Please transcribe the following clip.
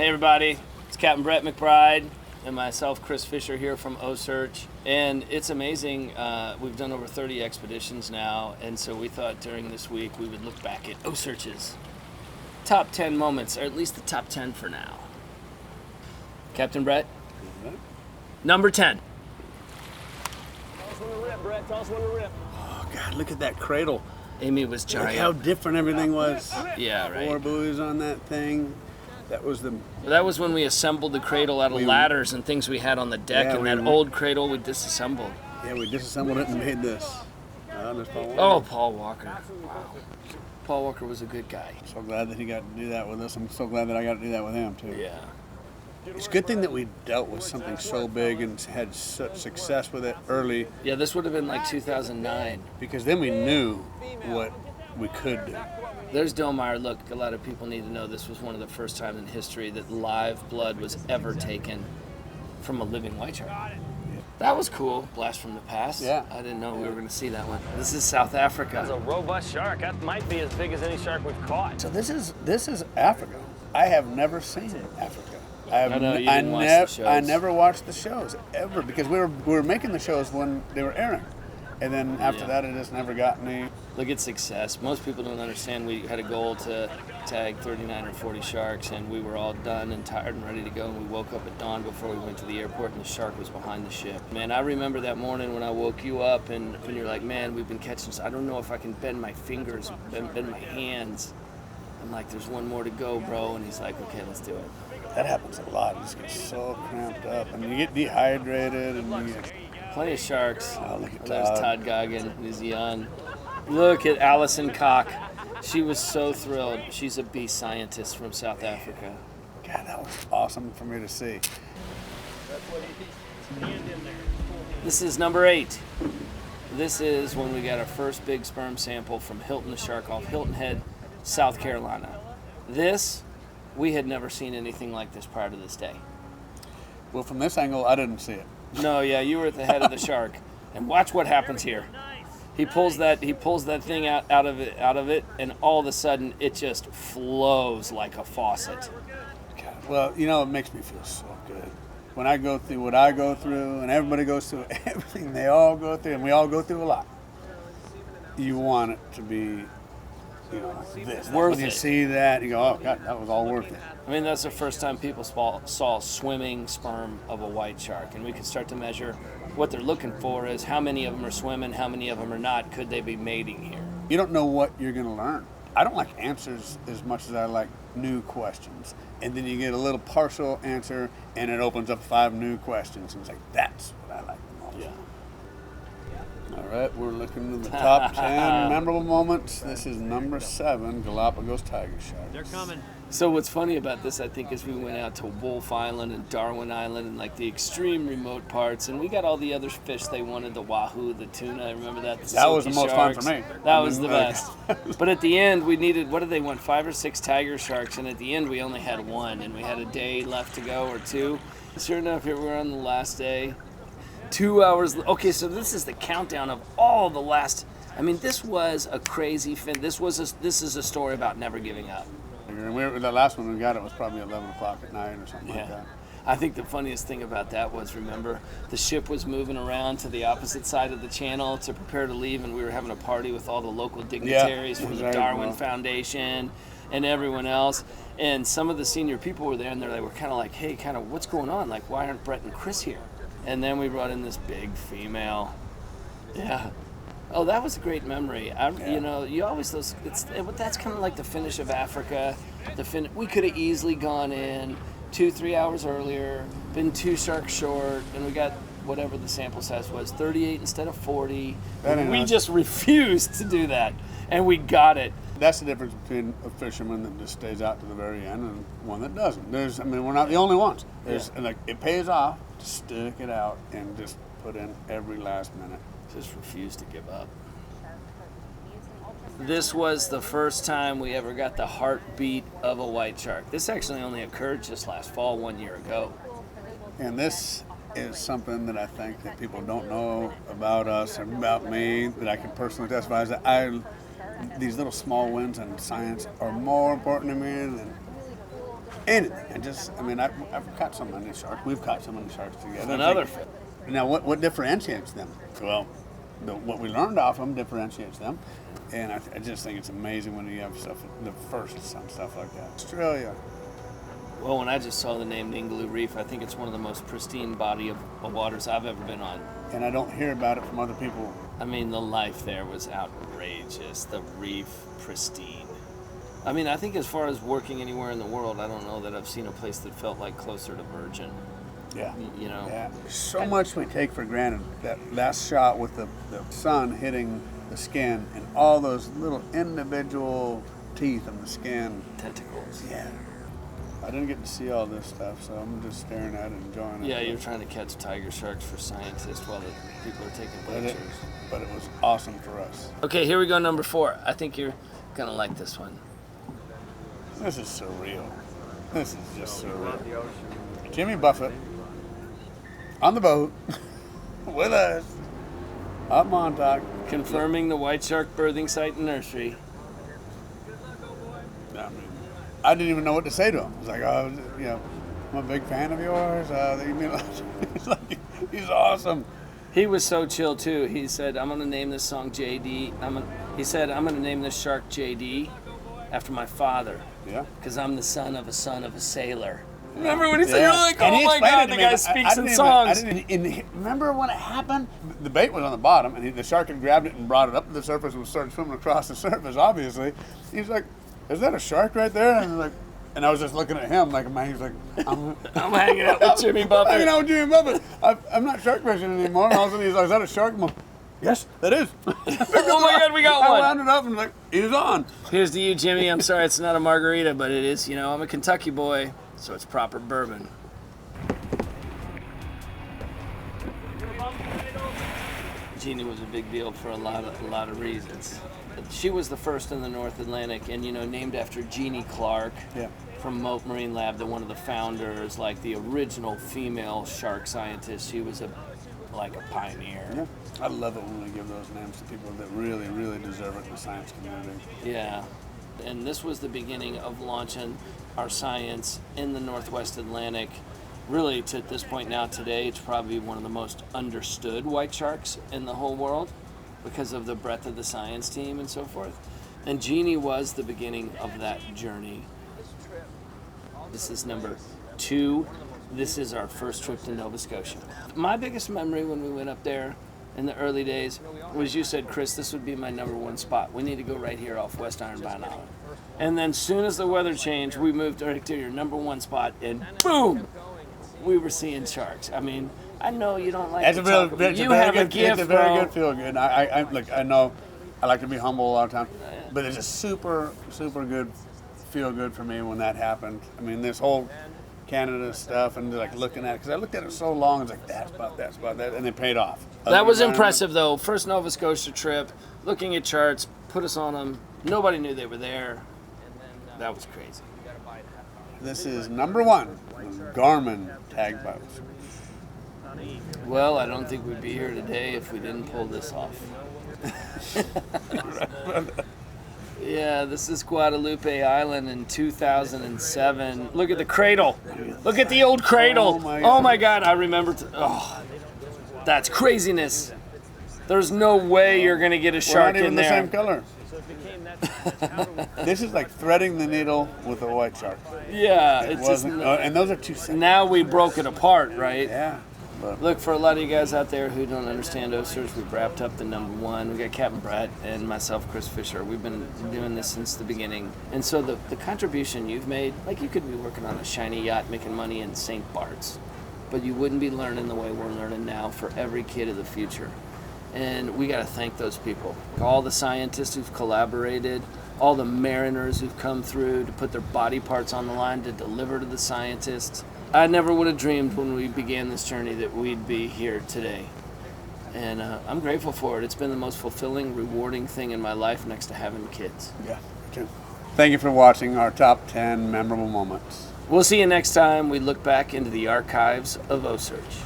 Hey everybody, it's Captain Brett McBride and myself, Chris Fischer, here from OCEARCH. And it's amazing, we've done over 30 expeditions now, and so we thought during this week we would look back at OCEARCH's top 10 moments, or at least the top 10 for now. Captain Brett? Number 10. Tell us when to rip, Brett. Tell us when to rip. Oh, God, look at that cradle. Amy was Look giant. how different everything was. Yeah, right. 4 buoys on that thing. That was the... That was when we assembled the cradle out of ladders and things we had on the deck, Yeah, and that old cradle we disassembled. Yeah, we disassembled it and made this. There's Paul Walker. Oh, Paul Walker. Wow. Paul Walker was a good guy. I'm so glad that he got to do that with us. I'm so glad that I got to do that with him, too. Yeah. It's a good thing that we dealt with something so big and had such success with it early, Yeah, this would have been like 2009. because then we knew what we could do. There's Delmire. Look, a lot of people need to know this was one of the first times in history that live blood was ever taken from a living white shark. That was cool. Blast from the past. Yeah. I didn't know we were going to see that one. This is South Africa. That's a robust shark. That might be as big as any shark we've caught. So this is Africa. I have never seen Africa. I know, you didn't watch the shows. I never watched the shows ever, because we were making the shows when they were airing, and then after that, it just never got any. Look at success. Most people don't understand we had a goal to tag 39 or 40 sharks, and we were all done and tired and ready to go, and we woke up at dawn before we went to the airport, and the shark was behind the ship. Man, I remember that morning when I woke you up, and you're like, man, we've been catching, I don't know if I can bend my fingers, bend my hands. I'm like, there's one more to go, bro, and he's like, okay, let's do it. That happens a lot. You just get so cramped up, and you get dehydrated, and you get. Plenty of sharks. Oh, look at There's Todd. Todd Goggin. He's young. Look at Alison Koch. She was so thrilled. She's a bee scientist from South Africa. God, that was awesome for me to see. This is number 8. This is when we got our first big sperm sample from Hilton the shark off Hilton Head, South Carolina. This, we had never seen anything like this prior to this day. Well, from this angle, I didn't see it. No, yeah, you were at the head of the shark. And watch what happens here. He pulls that thing out of it, and all of a sudden it just flows like a faucet. God, well, it makes me feel so good. When I go through what I go through, and everybody goes through everything they all go through, and we all go through a lot, you want it to be, this. Worth when you it. see that, you go, oh, God, that was all worth it. I mean, that's the first time people saw swimming sperm of a white shark, and we could start to measure what they're looking for is how many of them are swimming, how many of them are not, could they be mating here? You don't know what you're going to learn. I don't like answers as much as I like new questions. And then you get a little partial answer, and it opens up 5 new questions, and it's like, that's what I like the most. Yeah. All right, we're looking at the top 10 memorable moments. This is number 7, Galapagos tiger sharks. They're coming. So what's funny about this, I think, is we went out to Wolf Island and Darwin Island and like the extreme remote parts, and we got all the other fish they wanted, the wahoo, the tuna. Remember that? That was the most fun for me. That was the best. But at the end, we needed, what did they want, 5 or 6 tiger sharks, and at the end we only had 1, and we had a day left to go, or 2. Sure enough, here we were on the last day. 2 hours. Okay, so this is the countdown of all the last. I mean, this was a crazy fin. This is a story about never giving up. And the last one we got, it was probably 11 o'clock at night or something like that. I think the funniest thing about that was, remember, the ship was moving around to the opposite side of the channel to prepare to leave, and we were having a party with all the local dignitaries from the Darwin Foundation and everyone else. And some of the senior people were there, and they were kind of like, hey, what's going on? Like, why aren't Brett and Chris here? And then we brought in this big female. Yeah. Oh, that was a great memory. You always that's kind of like the finish of Africa. We could have easily gone in 2-3 hours earlier, been 2 sharks short, and we got whatever the sample size was, 38 instead of 40. We just refused to do that, and we got it. That's the difference between a fisherman that just stays out to the very end and one that doesn't. We're not the only ones. It pays off to stick it out and just put in every last minute. Just refuse to give up. This was the first time we ever got the heartbeat of a white shark. This actually only occurred just last fall, 1 year ago. And this is something that I think that people don't know about us or about me, that I can personally testify, is that these little small wins in science are more important to me than anything. I mean, I've caught some money sharks. We've caught some money sharks together. Another fish. Now, what differentiates them? Well, what we learned off them differentiates them. And I just think it's amazing when you have the firsts on stuff like that. Australia. Well, when I just saw the name Ningaloo Reef, I think it's one of the most pristine body of waters I've ever been on. And I don't hear about it from other people. I mean, the life there was outrageous. The reef, pristine. I mean, I think as far as working anywhere in the world, I don't know that I've seen a place that felt like closer to virgin. Yeah. You know? Yeah. So much we take for granted. That last shot with the sun hitting the skin and all those little individual teeth in the skin. Tentacles. Yeah. I didn't get to see all this stuff, so I'm just staring at it and enjoying it. Yeah, you're trying to catch tiger sharks for scientists while the people are taking pictures. But it was awesome for us. Okay, here we go, number 4. I think you're gonna like this one. This is surreal. This is just surreal. Jimmy Buffett on the boat with us up Montauk. Confirming the white shark birthing site and nursery. I didn't even know what to say to him. I was like, oh, I'm a big fan of yours. He's awesome. He was so chill too. He said, I'm going to name this song JD. He said, I'm going to name this shark JD after my father. Yeah. Because I'm the son of a sailor. Remember when he said, you're like, and oh my God, the guy speaks in songs. Remember when it happened? The bait was on the bottom, and the shark had grabbed it and brought it up to the surface and started swimming across the surface, obviously. He's like, is that a shark right there? And I was just looking at him like, man, he's like, I'm hanging out with Jimmy Buffett. Hanging out with Jimmy Buffett. I'm not shark fishing anymore. And all of a sudden he's like, is that a shark? I'm like, yes, that is. Oh my God, we got one. I wound it up and like, he's on. Here's to you, Jimmy. I'm sorry it's not a margarita, but it is, I'm a Kentucky boy, so it's proper bourbon. Genie was a big deal for a lot of reasons. She was the first in the North Atlantic, and named after Genie Clark from Mote Marine Lab, one of the founders, like the original female shark scientist. She was a pioneer. Yeah. I love it when we give those names to people that really, really deserve it in the science community. Yeah, and this was the beginning of launching our science in the Northwest Atlantic. Really, to this point now, today, it's probably one of the most understood white sharks in the whole world, because of the breadth of the science team and so forth. And Genie was the beginning of that journey. This is number 2. This is our first trip to Nova Scotia. My biggest memory when we went up there in the early days was you said, Chris, this would be my number 1 spot. We need to go right here off West Ironbound Island. And then soon as the weather changed, we moved right to your number 1 spot, and boom, we were seeing sharks. I mean, I know you don't like to talk about it. You have a gift, It's a very good feel good. I know I like to be humble a lot of times, but it's a super, super good feel good for me when that happened. I mean, this whole Canada stuff and looking at it, because I looked at it so long, it's like, that's about that, and it paid off. That was impressive, though. First Nova Scotia trip, looking at charts, put us on them. Nobody knew they were there. That was crazy. This is number 1, Garmin tag boats. Well, I don't think we'd be here today if we didn't pull this off. Yeah, this is Guadalupe Island in 2007. Look at the cradle. Look at the old cradle. Oh my God, I remember. That's craziness. There's no way you're going to get a shark in there. We're not even the same color. This is like threading the needle with a white shark. Yeah. It wasn't, and those are 2 separate. Now we broke it apart, right? Yeah. Look, for a lot of you guys out there who don't understand OCEARCH, we've wrapped up the number 1. We got Captain Brett and myself, Chris Fischer. We've been doing this since the beginning. And so the contribution you've made, like you could be working on a shiny yacht making money in St. Bart's, but you wouldn't be learning the way we're learning now for every kid of the future. And we got to thank those people. All the scientists who've collaborated, all the mariners who've come through to put their body parts on the line to deliver to the scientists. I never would have dreamed when we began this journey that we'd be here today. And I'm grateful for it. It's been the most fulfilling, rewarding thing in my life next to having kids. Yeah, me too. Thank you for watching our top 10 memorable moments. We'll see you next time we look back into the archives of OCEARCH.